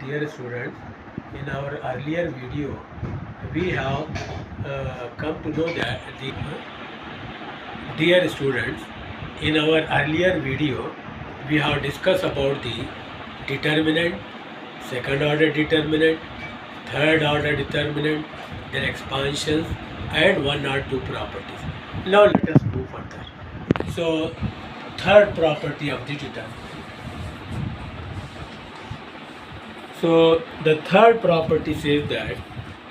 dear students, in our earlier video, we have come to know that dear students, in our earlier video, we have discussed about the determinant, second order determinant, third order determinant, their expansions, and one or two properties. Now let us move further. So, third property of the determinant. So the third property says that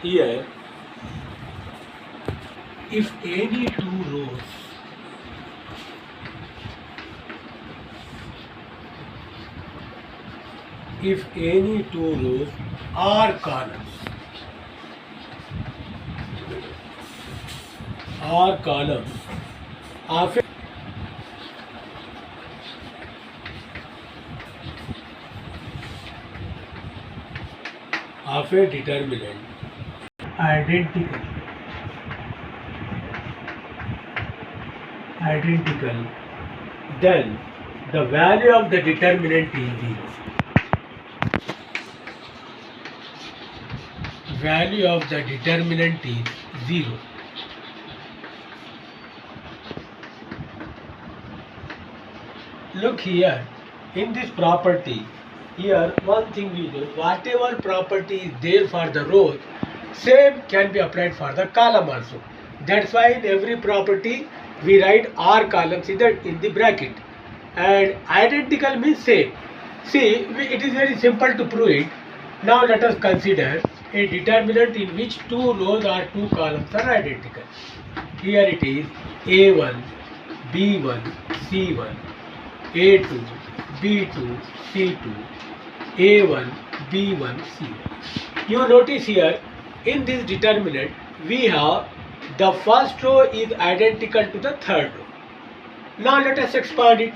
here, if any two rows are columns of a determinant identical, then the value of the determinant is 0. Value of the determinant is 0. Look here, in this property, here one thing we do, whatever property is there for the rows, same can be applied for the column also. That's why in every property we write R columns in the bracket, and identical means same. See, it is very simple to prove it. Now let us consider a determinant in which two rows or two columns are identical. Here it is A1, B1, C1, A2, B2, C2, A1, B1, C1. You notice here, in this determinant, we have the first row is identical to the third row. Now let us expand it.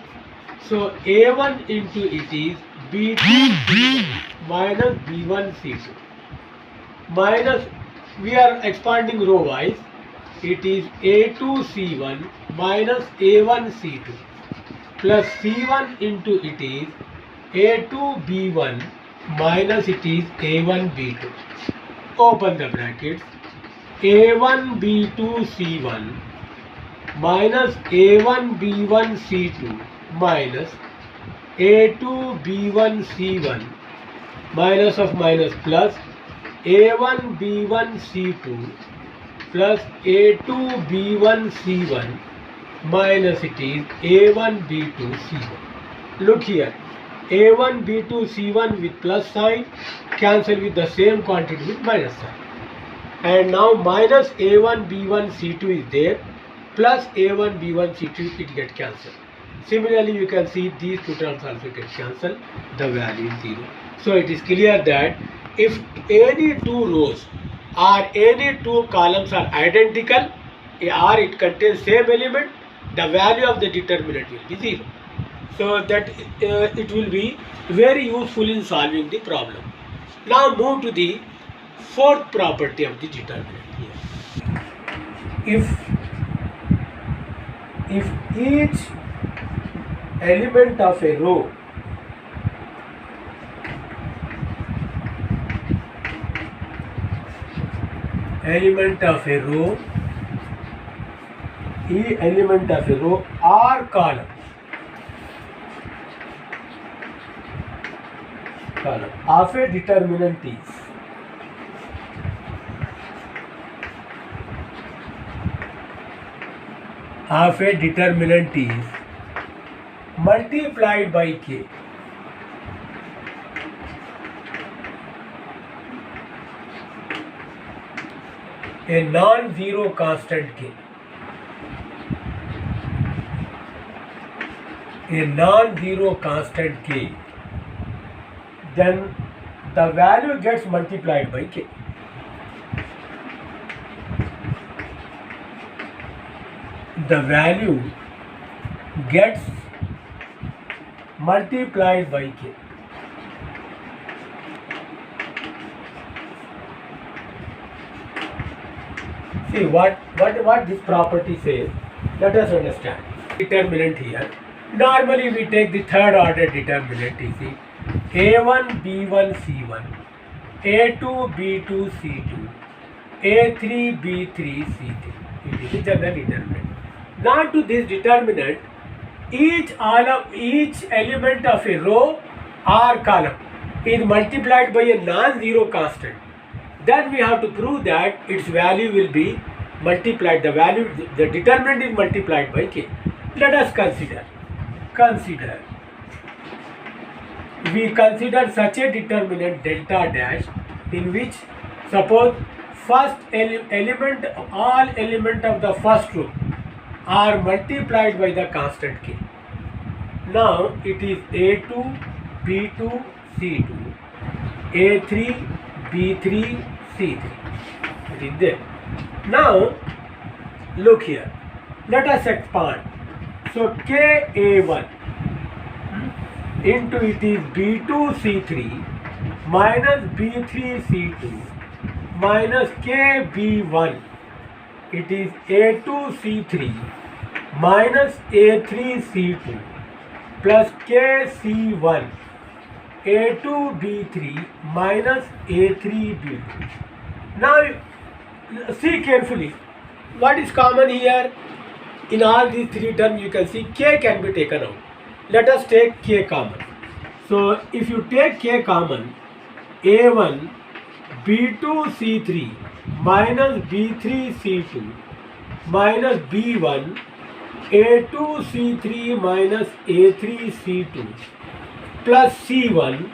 So A1 into it is B2, C1 minus B1, C2. Minus, we are expanding row wise, it is A2, C1 minus A1, C2 plus C1 into it is A2, B1 minus it is A1, B2. Open the brackets. A1, B2, C1 minus A1, B1, C2 minus A2, B1, C1 minus of minus plus A1, B1, C2 plus A2, B1, C1 minus it is A1, B2, C1. Look here, A1, B2, C1 with plus sign cancel with the same quantity with minus sign. And now minus A1, B1, C2 is there, plus A1, B1, C2 it get cancelled. Similarly, you can see these two terms also get cancelled, the value is 0. So it is clear that if any two rows or any two columns are identical or it contains same element, the value of the determinant will be 0. So that it will be very useful in solving the problem. Now move to the fourth property of the determinant here. If each element of a row are columns of a determinant is multiplied by k. A non-zero constant k. Then the value gets multiplied by k. The value gets multiplied by k. See what this property says. Let us understand. Determinant here. Normally we take the third order determinant. You see, A1 B1 C1, A2 B2 C2, A3 B3 C3. It is the general determinant. Now to this determinant, each element of a row or column is multiplied by a non-zero constant. Then we have to prove that its value will be multiplied. The determinant is multiplied by k. Let us consider. We consider such a determinant delta dash in which suppose all element of the first row are multiplied by the constant k. Now it is A2 B2 C2, A3 B3 C3. It is there. Now look here. Let us expand. So KA1 into it is B2 C3 minus B3 C2 minus KB1. It is A2 C3 minus A3 C2 plus KC1 A2 B3 minus A3 B2. Now see carefully what is common here. In all these three terms you can see k can be taken out. Let us take k common. So if you take k common, A1 B2 C3 minus B3 C2 minus B1 A2 C3 minus A3 C2 plus C1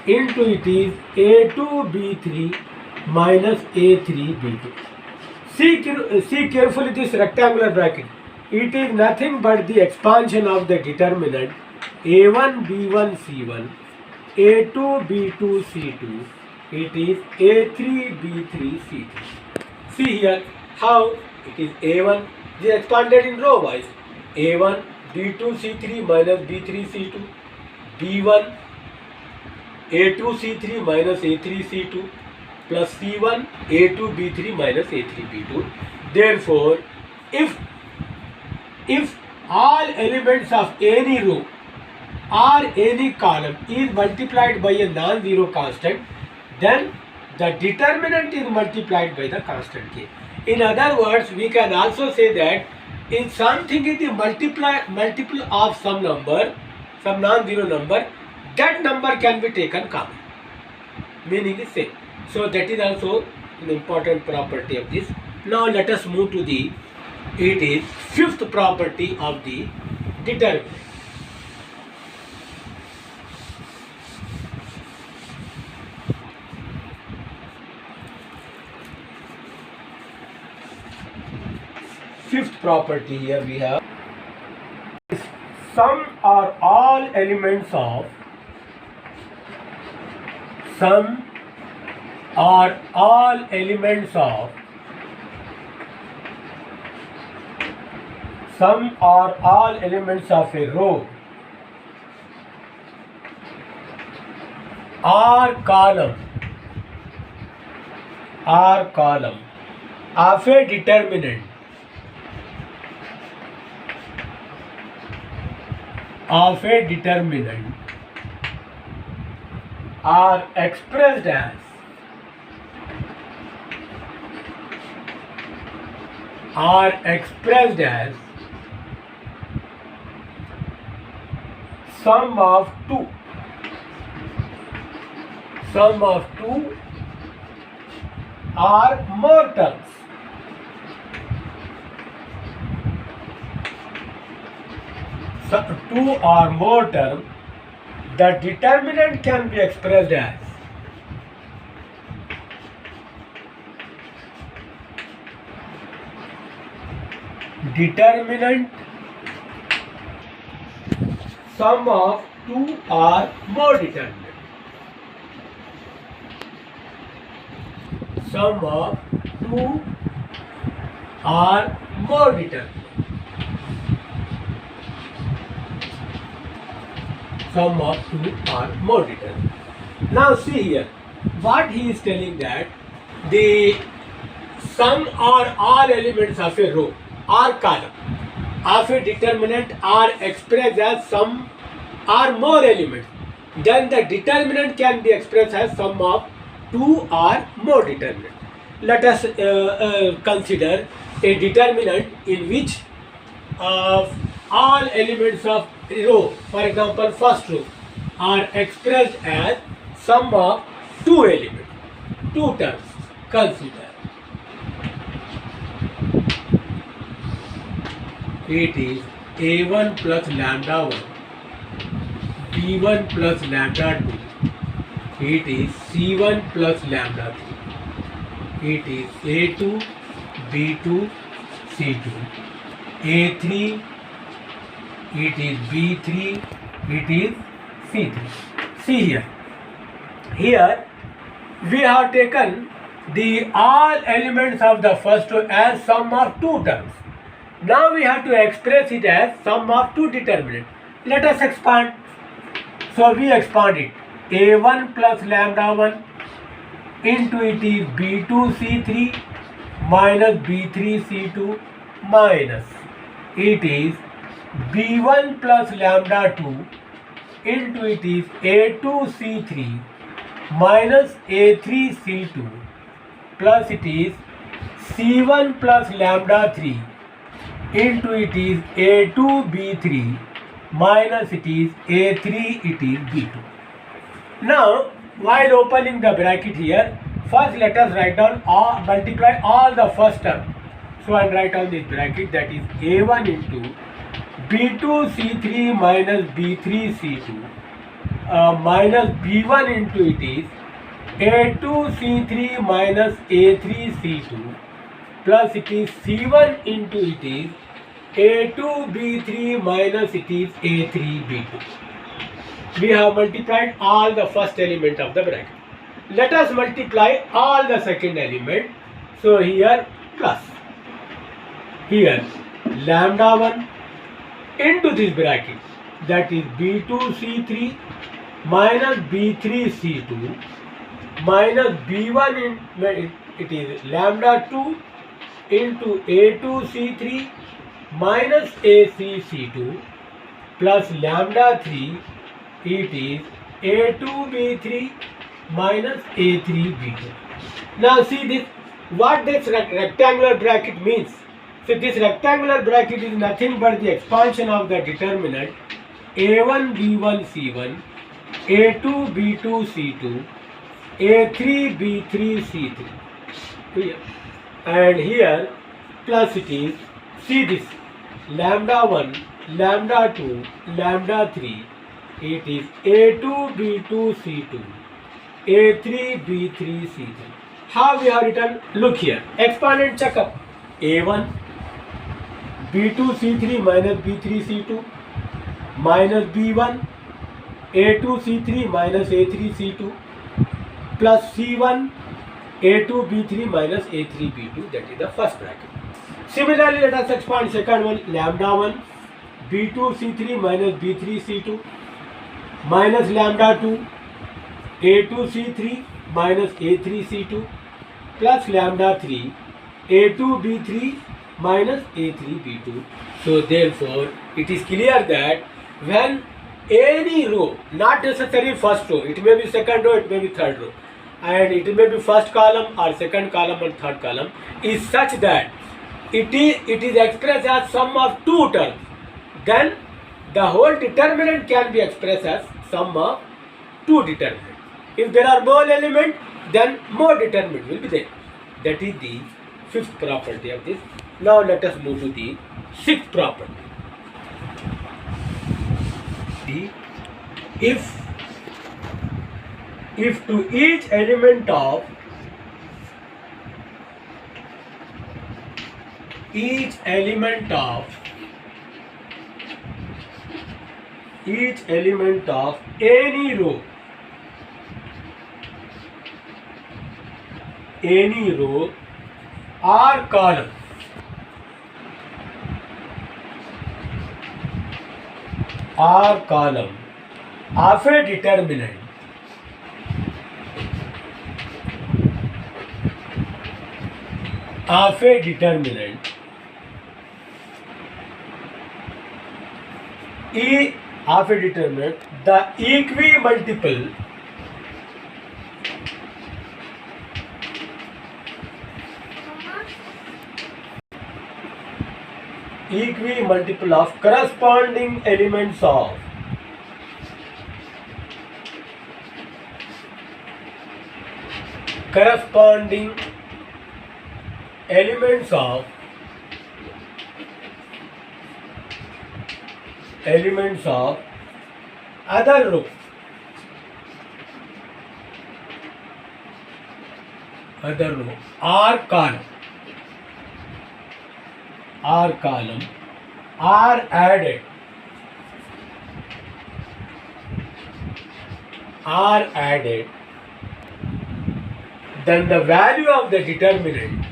into it is A2 B3 minus A3 B2. See carefully this rectangular bracket. It is nothing but the expansion of the determinant A1 B1 C1, A2 B2 C2. It is A3 B3 C3. See here how it is A1. They are expanded in row wise. A1 B2 C3 minus B3 C2, B1 A2 C3 minus A3 C2 plus C1 A2 B3 minus A3 B2. Therefore, if all elements of any row or any column is multiplied by a non-zero constant, then the determinant is multiplied by the constant k. In other words, we can also say that if something is the multiple of some number, some non-zero number, that number can be taken common. Meaning is same. So that is also an important property of this. Now let us move to it is fifth property of the determinant. Fifth property here we have sum or all elements of a row or column of a determinant are expressed as sum of two or more terms. Two or more terms, the determinant can be expressed as determinant sum of two or more determinants. Sum of two or more determinants. Sum of two or more determinants. Now see here, what he is telling that the sum or all elements of a row or column of a determinant are expressed as sum or more elements. then the determinant can be expressed as sum of two or more determinants. Let us consider a determinant in which all elements of row, for example first row, are expressed as sum of two elements, two terms. Consider it is a1 plus lambda 1, b1 plus lambda 2, it is c1 plus lambda 3, it is a2, b2, c2, a3, it is b3, it is c3. See here. Here we have taken the all elements of the first row as sum of two terms. Now we have to express it as sum of two determinants. Let us expand. So we expand it. A1 plus lambda 1 into it is b2 c3 minus b3 c2 minus it is b1 plus lambda 2 into it is a2 c3 minus a3 c2 plus it is c1 plus lambda 3 into it is a2 b3 minus it is a3 it is b2. Now while opening the bracket here, first let us write down or multiply all the first term. So I will write down this bracket, that is a1 into b2 c3 minus b3 c2 minus b1 into it is a2 c3 minus a3 c2 plus it is c1 into it is a2 b3 minus it is a3 b2. We have multiplied all the first element of the bracket. Let us multiply all the second element. So here plus, here lambda 1 into this bracket, that is b2 c3 minus b3 c2 minus b1 in, it is lambda 2 into a2 c3 minus ac c2 plus lambda 3, it is a2 b3 minus a3 b2. Now see this, what this rectangular bracket means. So this rectangular bracket is nothing but the expansion of the determinant a1 b1 c1, a2 b2 c2, a3 b3 c3. Here. And here plus it is, see this, lambda 1, lambda 2, lambda 3, it is a2 b2 c2, a3 b3 c3. How we have written? Look here, expand and check up. a1 b2 c3 minus b3 c2 minus b1 a2 c3 minus a3 c2 plus c1 a2 b3 minus a3 b2, that is the first bracket. Similarly, let us expand second one, lambda 1 b2 c3 minus b3 c2 minus lambda 2 a2 c3 minus a3 c2 plus lambda 3 a2 b3 minus a3 b2. So therefore it is clear that when any row, not necessarily first row, it may be second row, it may be third row, and it may be first column or second column or third column, is such that it is expressed as sum of two terms, then the whole determinant can be expressed as sum of two determinants. If there are more elements, then more determinant will be there. That is the fifth property of this. Now let us move to the sixth property. If to each element of any row or column of a determinant of a determinant, the equi-multiple of corresponding elements of other row or column are added then the value of the determinant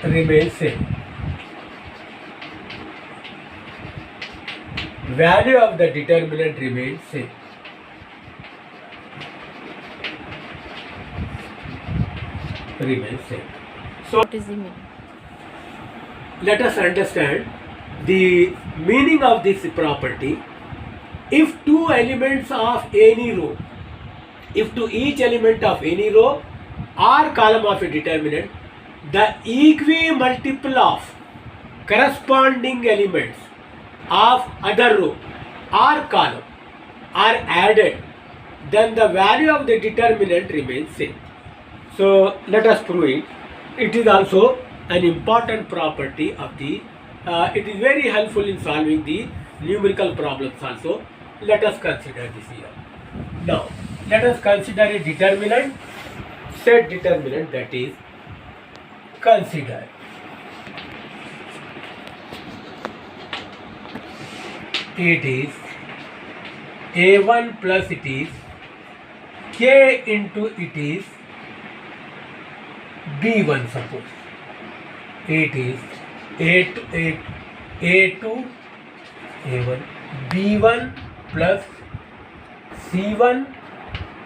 remains same. Value of the determinant remains same. So What is the meaning? let us understand the meaning of this property. If two elements of any row, if to each element of any row or column of a determinant, the equi-multiple of corresponding elements of other row or column are added, then the value of the determinant remains same. So let us prove it. It is also an important property of the, it is very helpful in solving the numerical problems also. Let us consider this here. Now, let us consider a determinant, set determinant, that is, consider it is A1 plus it is K into it is B1, suppose. It is A2 A1 B1 plus C1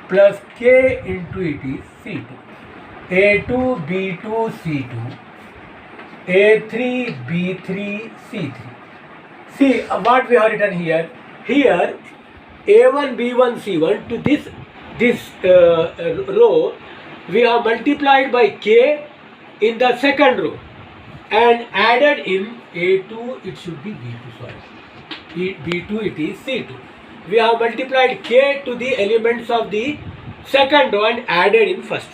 plus K into it is C2. A2 B2 C2 A3 B3 C3. See what we have written here. Here A1 B1 C1 to this row we have multiplied by K in the second row and added in A2, it should be B2, sorry. B2 it is C2. We have multiplied K to the elements of the second row and added in first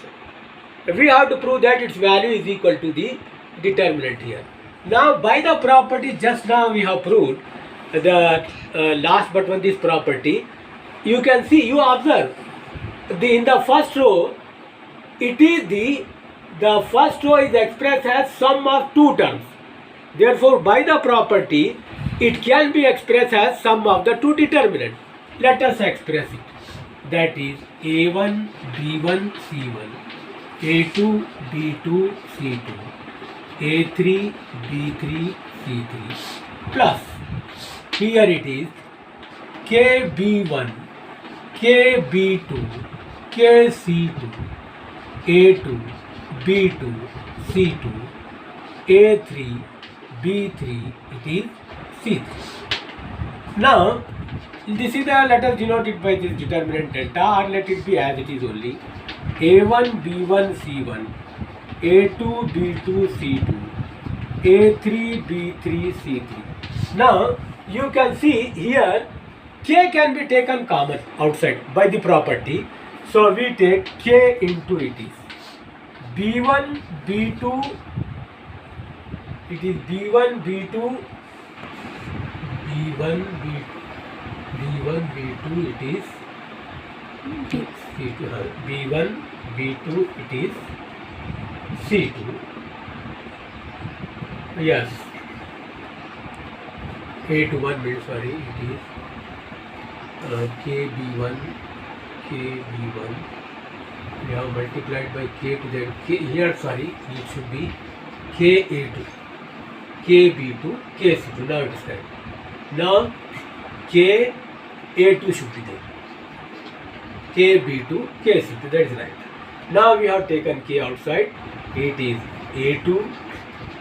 row. We have to prove that its value is equal to the determinant here. Now by the property just now we have proved the last but one this property. You can see, you observe in the first row it is the first row is expressed as sum of two terms. Therefore by the property it can be expressed as sum of the two determinants. Let us express it. That is A1 B1 C1 A2 B2 C2 A3 B3 C3 plus here it is KB1 KB2 KC2 A2 B2 C2 A3 B3 it is C3. Now this is the, let us denote it by this determinant delta, or let it be as it is only. A1 B1 C1 A2 B2 C2 A3 B3 C3. Now you can see here K can be taken common outside by the property. So we take K into it is B1 B2, it is B1 B2 B1 B2 it is C2, B1 B2 it is C2, yes, A21 means, sorry, it is KB1 we have multiplied by K to the K here, sorry, it should be KA2 KB2 KC2. Now it is correct. Now KA2 should be there, KB2 KC2, that is right. Now we have taken K outside, it is A2,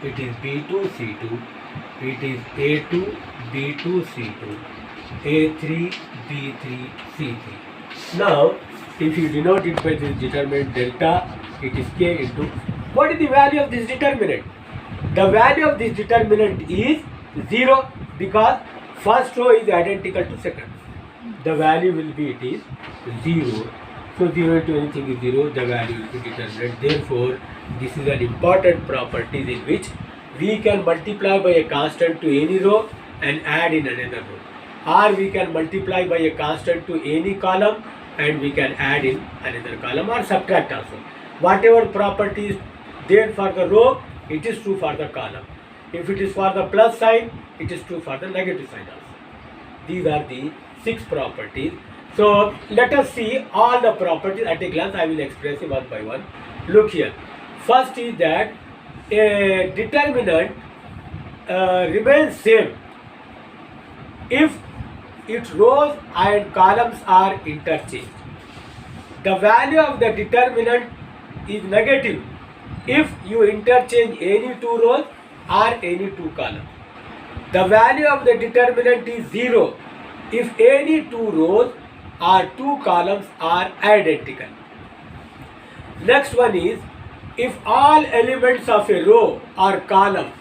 it is B2, C2, it is A2, B2, C2, A3, B3, C3. Now, if you denote it by this determinant delta, it is K into, what is the value of this determinant? The value of this determinant is 0 because first row is identical to second. The value will be, it is 0. So 0 into anything is 0, the value will be determinant. Therefore, this is an important property in which we can multiply by a constant to any row and add in another row. Or we can multiply by a constant to any column and we can add in another column or subtract also. Whatever property is there for the row, it is true for the column. If it is for the plus sign, it is true for the negative sign also. These are the 6 properties. So let us see all the properties at a glance. I will express it one by one. Look here. First is that a determinant remains same if its rows and columns are interchanged. The value of the determinant is negative if you interchange any 2 rows or any 2 columns. The value of the determinant is 0 if any 2 rows or 2 columns are identical. Next one is, if all elements of a row or column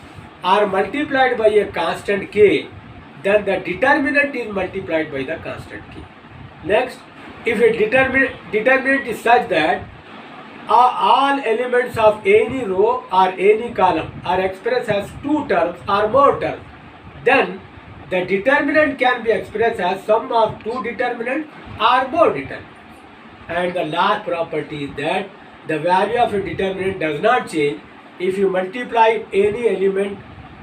are multiplied by a constant k, then the determinant is multiplied by the constant k. Next, if a determinant is such that all elements of any row or any column are expressed as 2 terms or more terms, then the determinant can be expressed as sum of 2 determinants or more determinants. And the last property is that the value of a determinant does not change if you multiply any element,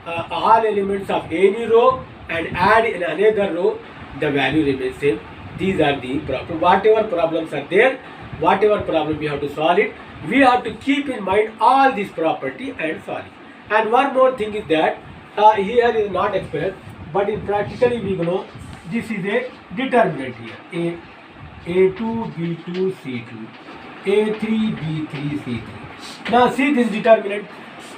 all elements of any row and add in another row, the value remains same. These are the problems. Whatever problems are there, whatever problem we have to solve it, we have to keep in mind all these property and solve it. And one more thing is that here is not expressed, but in practically we know this is a determinant here. A2, B2, C2, A3, B3, C3. Now see this determinant.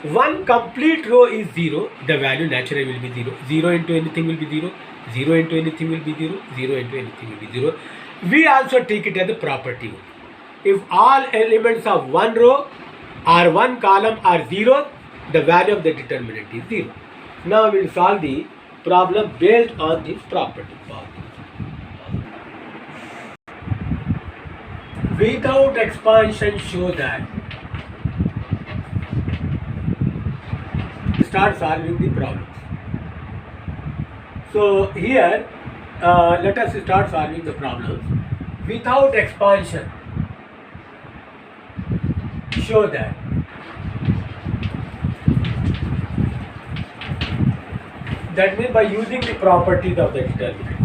One complete row is 0, the value naturally will be 0. 0 into anything will be 0. 0 into anything will be 0. 0 into anything will be 0. We also take it as a property. If all elements of one row or one column are 0, the value of the determinant is 0. Now we will solve the problem based on this property. Without expansion, show that. Start solving the problem. So here, let us start solving the problems. Without expansion, show that. That means by using the properties of the determinant.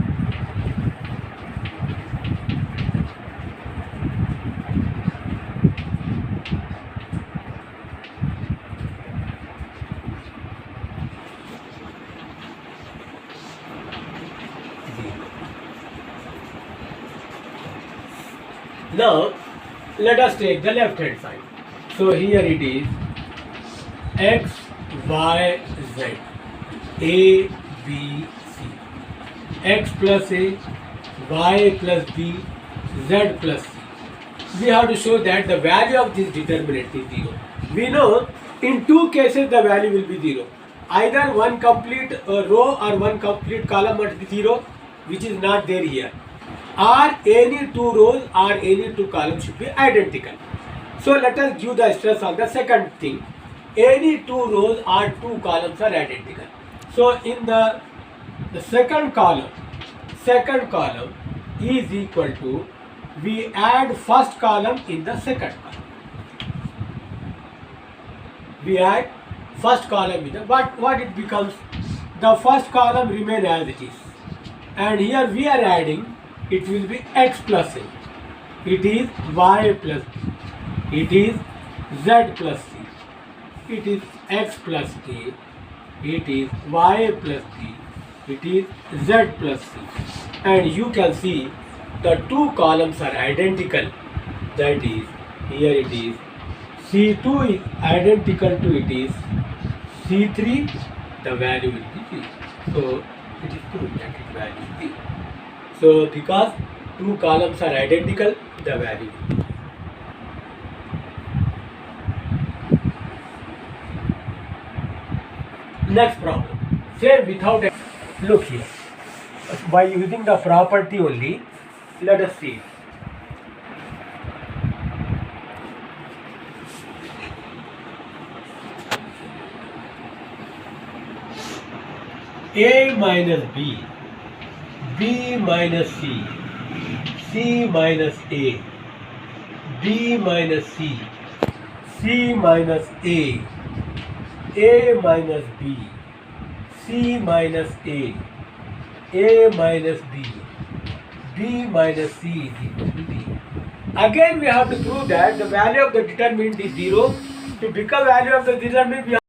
Now, let us take the left hand side. So here it is x, y, z, a, b, c. X plus a, y plus b, z plus c. We have to show that the value of this determinant is 0. We know in 2 cases the value will be 0. Either one complete row or one complete column must be 0, which is not there here. Or any 2 rows or any 2 columns should be identical. So let us give the stress on the second thing. Any 2 rows or 2 columns are identical. So in the second column is equal to, we add first column in the second column. We add first column in the, what it becomes? The first column remain as it is. And here we are adding, it will be x plus a. It is y plus b. It is z plus c. It is x plus a. It is y plus b. It is z plus c. And you can see the 2 columns are identical. That is, here it is C2 is identical to it is C3, the value will be 0. So it is proved that its value is 0. So because two columns are identical, the value will be 0. Next problem. Say without a look here. By using the property only, let us see. A minus B, B minus C, C minus A, B minus C, C minus A minus B, C minus A minus B, B minus C is equal to D. Again we have to prove that the value of the determinant is 0. To become value of the determinant, we have